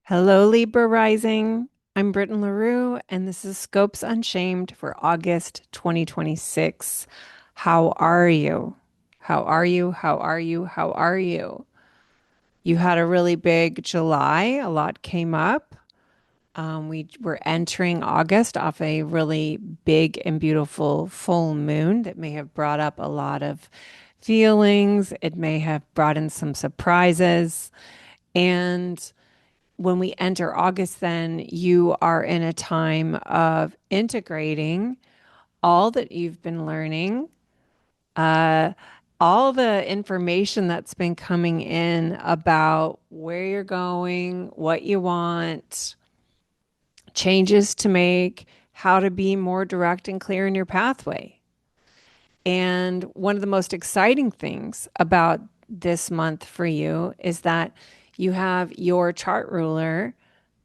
Hello, Libra rising. I'm Britten LaRue, and this is Scopes Unshamed for August 2026. How are you? How are you? How are you? How are you? You had a really big July. A lot came up. We were entering August off a really big and beautiful full moon that may have brought up a lot of feelings. It may have brought in some surprises. And when we enter August, then you are in a time of integrating all that you've been learning, uh, all the information that's been coming in about where you're going, what you want, changes to make, how to be more direct and clear in your pathway. And one of the most exciting things about this month for you is that you have your chart ruler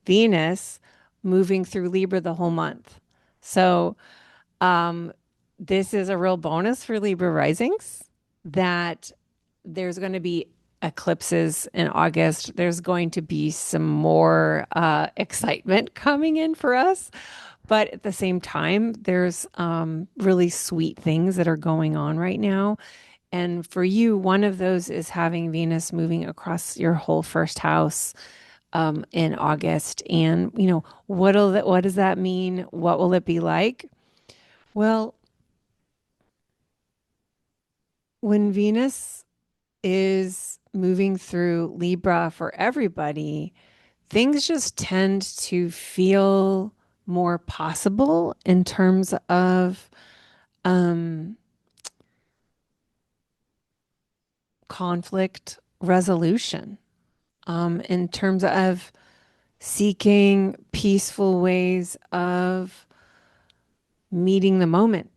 Venus moving through Libra the whole month. So, um, this is a real bonus for Libra risings that there's going to be eclipses in August. There's going to be some more excitement coming in for us. But at the same time, there's really sweet things that are going on right now. And for you, one of those is having Venus moving across your whole first house in August. And, what does that mean? What will it be like? Well, when Venus is moving through Libra for everybody, things just tend to feel more possible in terms of um, conflict resolution, in terms of seeking peaceful ways of meeting the moment.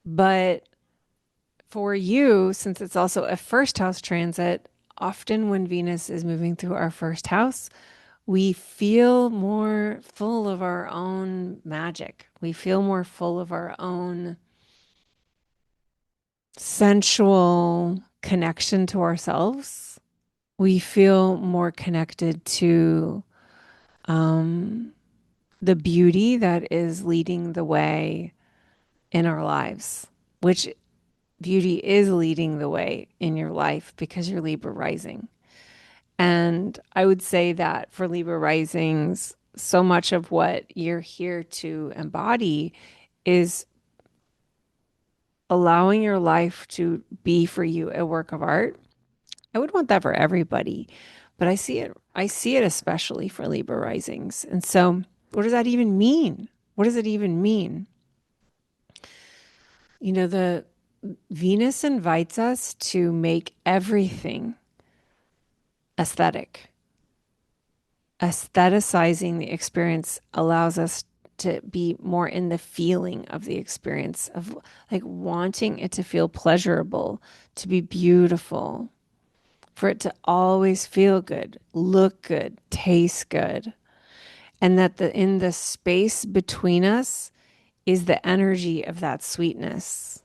But for you, since it's also a first house transit, often when Venus is moving through our first house, we feel more full of our own magic. We feel more full of our own sensual connection to ourselves. We feel more connected to um, the beauty that is leading the way in our lives, which beauty is leading the way in your life because you're Libra rising. And I would say that for Libra risings, so much of what you're here to embody is allowing your life to be for you a work of art. I would want that for everybody, but I see it especially for Libra risings. And so, what does that even mean? What does it even mean? The Venus invites us to make everything aesthetic. Aestheticizing the experience allows us to be more in the feeling of the experience of like wanting it to feel pleasurable, to be beautiful, for it to always feel good, look good, taste good. And that in the space between us is the energy of that sweetness.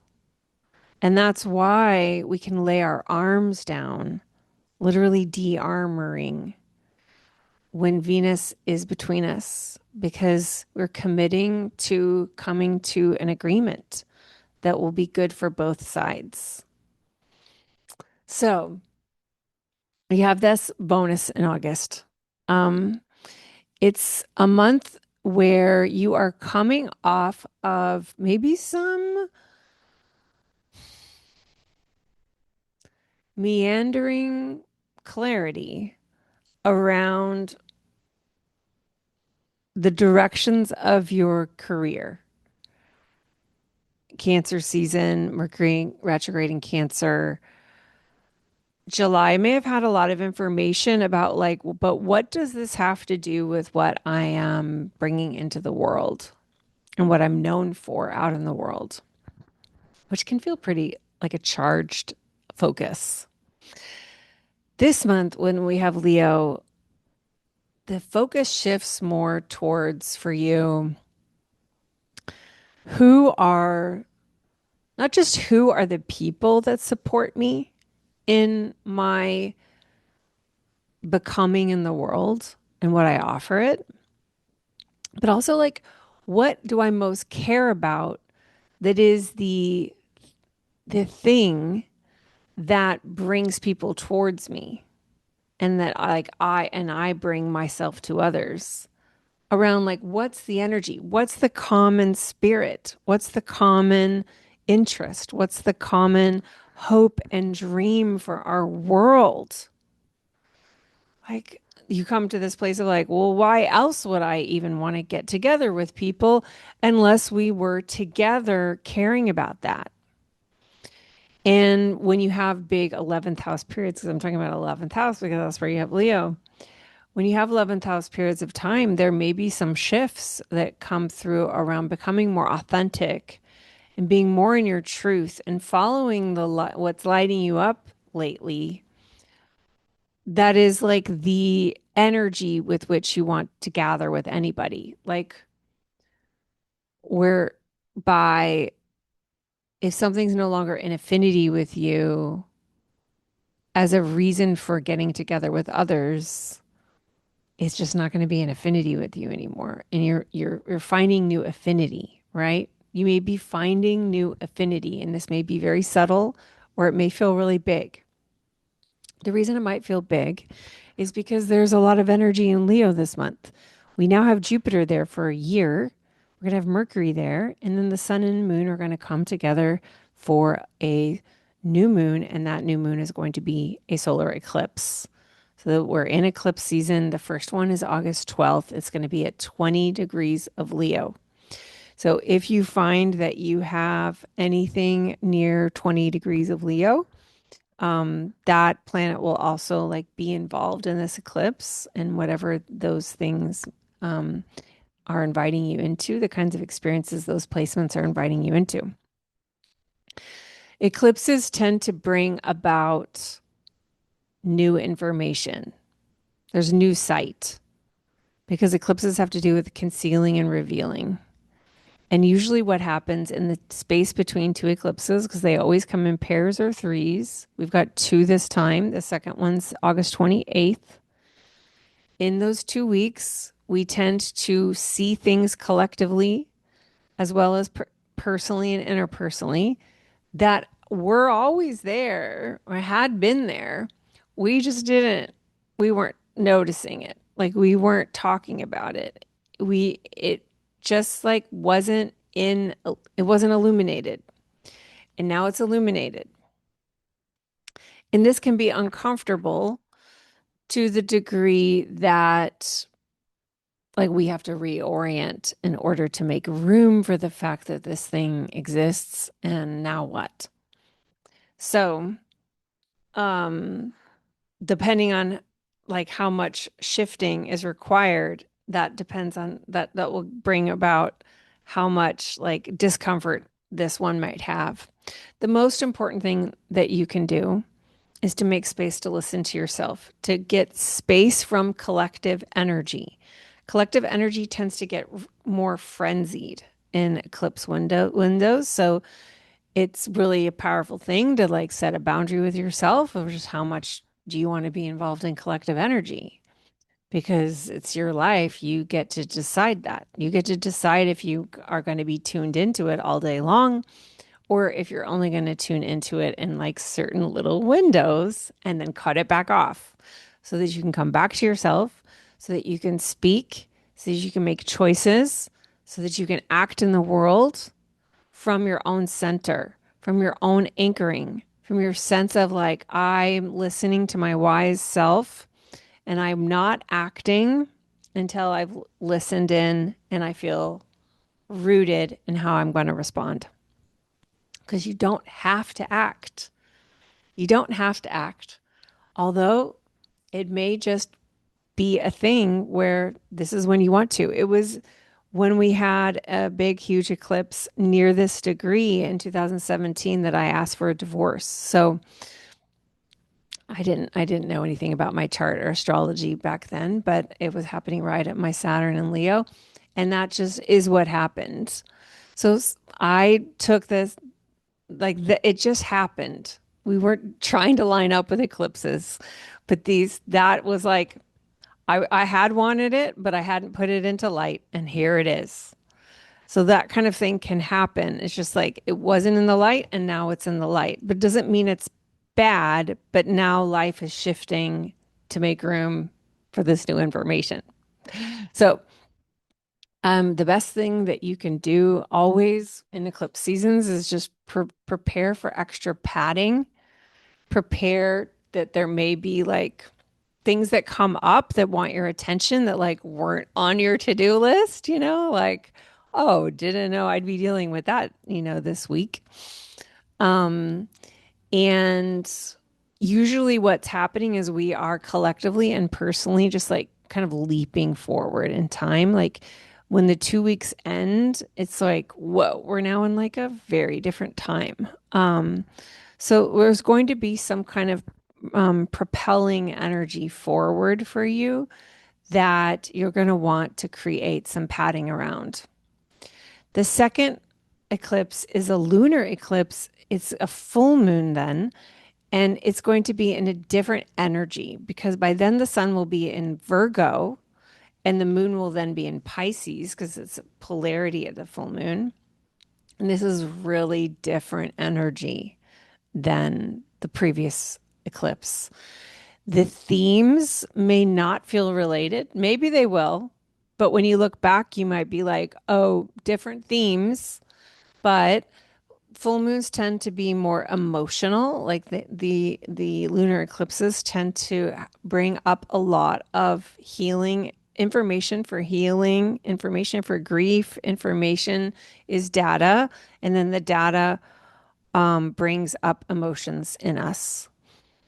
And that's why we can lay our arms down, literally de-armoring when Venus is between us, because we're committing to coming to an agreement that will be good for both sides. So we have this bonus in August. Um, it's a month where you are coming off of maybe some meandering clarity around the directions of your career. Cancer season, Mercury retrograde in Cancer. July may have had a lot of information about like, but what does this have to do with what I am bringing into the world and what I'm known for out in the world, which can feel pretty like a charged focus. This month, when we have Leo, the focus shifts more towards for you who are not just who are the people that support me in my becoming in the world and what I offer it, but also like what do I most care about that is the thing that brings people towards me and that I bring myself to others around like what's the energy? What's the common spirit? What's the common interest? What's the common hope and dream for our world? Like you come to this place of like, well, why else would I even want to get together with people unless we were together caring about that? And when you have big 11th house periods, because I'm talking about 11th house because that's where you have Leo. When you have 11th house periods of time, there may be some shifts that come through around becoming more authentic and being more in your truth and following what's lighting you up lately. That is like the energy with which you want to gather with anybody. Like whereby if something's no longer in affinity with you as a reason for getting together with others, it's just not going to be an affinity with you anymore. And you're finding new affinity, right? You may be finding new affinity, and this may be very subtle or it may feel really big. The reason it might feel big is because there's a lot of energy in Leo this month. We now have Jupiter there for a year. We're going to have Mercury there, and then the sun and moon are going to come together for a new moon, and that new moon is going to be a solar eclipse. So we're in eclipse season. The first one is August 12th. It's going to be at 20 degrees of Leo. So if you find that you have anything near 20 degrees of Leo, that planet will also like be involved in this eclipse and whatever those things um, are inviting you into, the kinds of experiences those placements are inviting you into. Eclipses tend to bring about new information. There's new sight because eclipses have to do with concealing and revealing. And usually, what happens in the space between two eclipses, because they always come in pairs or threes, we've got two this time. The second one's August 28th. In those 2 weeks, we tend to see things collectively as well as personally and interpersonally that were always there or had been there. We just didn't, we weren't noticing it. Like we weren't talking about it. It just like it wasn't illuminated. And now it's illuminated. And this can be uncomfortable to the degree that like we have to reorient in order to make room for the fact that this thing exists and now what? So, um, depending on like how much shifting is required, that depends on that will bring about how much like discomfort this one might have. The most important thing that you can do is to make space to listen to yourself, to get space from collective energy. Collective energy tends to get more frenzied in eclipse windows. So it's really a powerful thing to like set a boundary with yourself of just how much do you want to be involved in collective energy? Because it's your life. You get to decide that. You get to decide if you are going to be tuned into it all day long or if you're only going to tune into it in like certain little windows and then cut it back off so that you can come back to yourself, so that you can speak, so that you can make choices, so that you can act in the world from your own center, from your own anchoring, from your sense of like, I'm listening to my wise self and I'm not acting until I've listened in and I feel rooted in how I'm going to respond. Because you don't have to act. You don't have to act. Although it may just be a thing where this is when you want to. It was when we had a big, huge eclipse near this degree in 2017 that I asked for a divorce. So I didn't know anything about my chart or astrology back then, but it was happening right at my Saturn and Leo. And that just is what happened. So I took this it just happened. We weren't trying to line up with eclipses, but that was like, I had wanted it, but I hadn't put it into light, and here it is. So that kind of thing can happen. It's just like it wasn't in the light and now it's in the light, but it doesn't mean it's bad, but now life is shifting to make room for this new information. So, the best thing that you can do always in eclipse seasons is just prepare for extra padding. Prepare that there may be like things that come up that want your attention that like weren't on your to-do list, like, oh, didn't know I'd be dealing with that, this week. Um, and usually what's happening is we are collectively and personally just like kind of leaping forward in time. Like when the 2 weeks end, it's like, whoa, we're now in like a very different time. So there's going to be some kind of propelling energy forward for you that you're going to want to create some padding around. The second eclipse is a lunar eclipse. It's a full moon then, and it's going to be in a different energy because by then the sun will be in Virgo and the moon will then be in Pisces because it's a polarity of the full moon. And this is really different energy than the previous eclipse. The themes may not feel related. Maybe they will, but when you look back, you might be like, oh, different themes, but full moons tend to be more emotional. Like the lunar eclipses tend to bring up a lot of healing, information for grief, information is data, and then the data brings up emotions in us.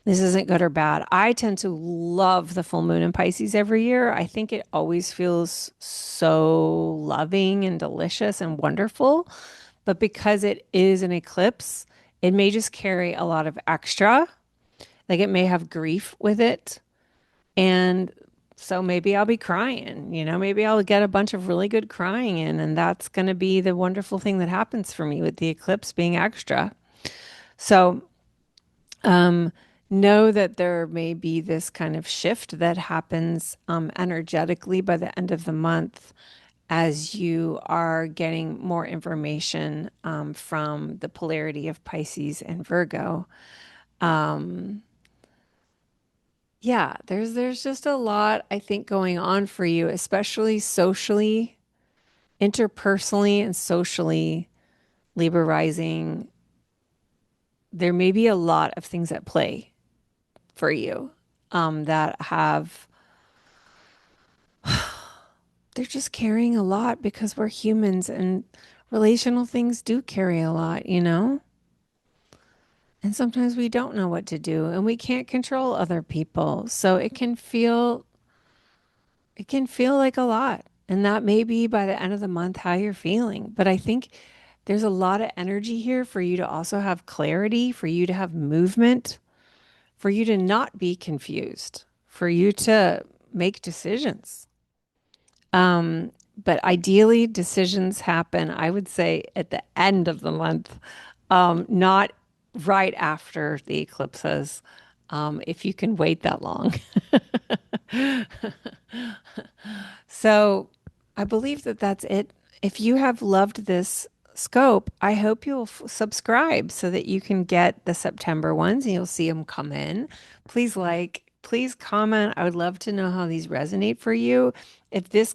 This isn't good or bad. I tend to love the full moon in Pisces every year. I think it always feels so loving and delicious and wonderful. But because it is an eclipse, it may just carry a lot of extra. Like it may have grief with it. And so maybe I'll be crying, maybe I'll get a bunch of really good crying in. And that's going to be the wonderful thing that happens for me with the eclipse being extra. So, um, know that there may be this kind of shift that happens energetically by the end of the month as you are getting more information from the polarity of Pisces and Virgo. Um, yeah, there's just a lot I think going on for you, especially socially, interpersonally, and socially. Libra rising, there may be a lot of things at play for you that have, they're just carrying a lot because we're humans and relational things do carry a lot. And sometimes we don't know what to do and we can't control other people. So it can feel like a lot. And that may be by the end of the month how you're feeling. But I think there's a lot of energy here for you to also have clarity, for you to have movement, for you to not be confused, for you to make decisions. But ideally, decisions happen, I would say, at the end of the month, not right after the eclipses, if you can wait that long. So I believe that that's it. If you have loved this scope, I hope you'll subscribe so that you can get the September ones and you'll see them come in. Please comment. I would love to know how these resonate for you. If things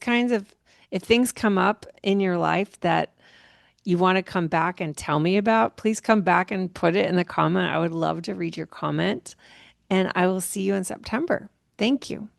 come up in your life that you want to come back and tell me about, please come back and put it in the comment. I would love to read your comment, and I will see you in September. Thank you.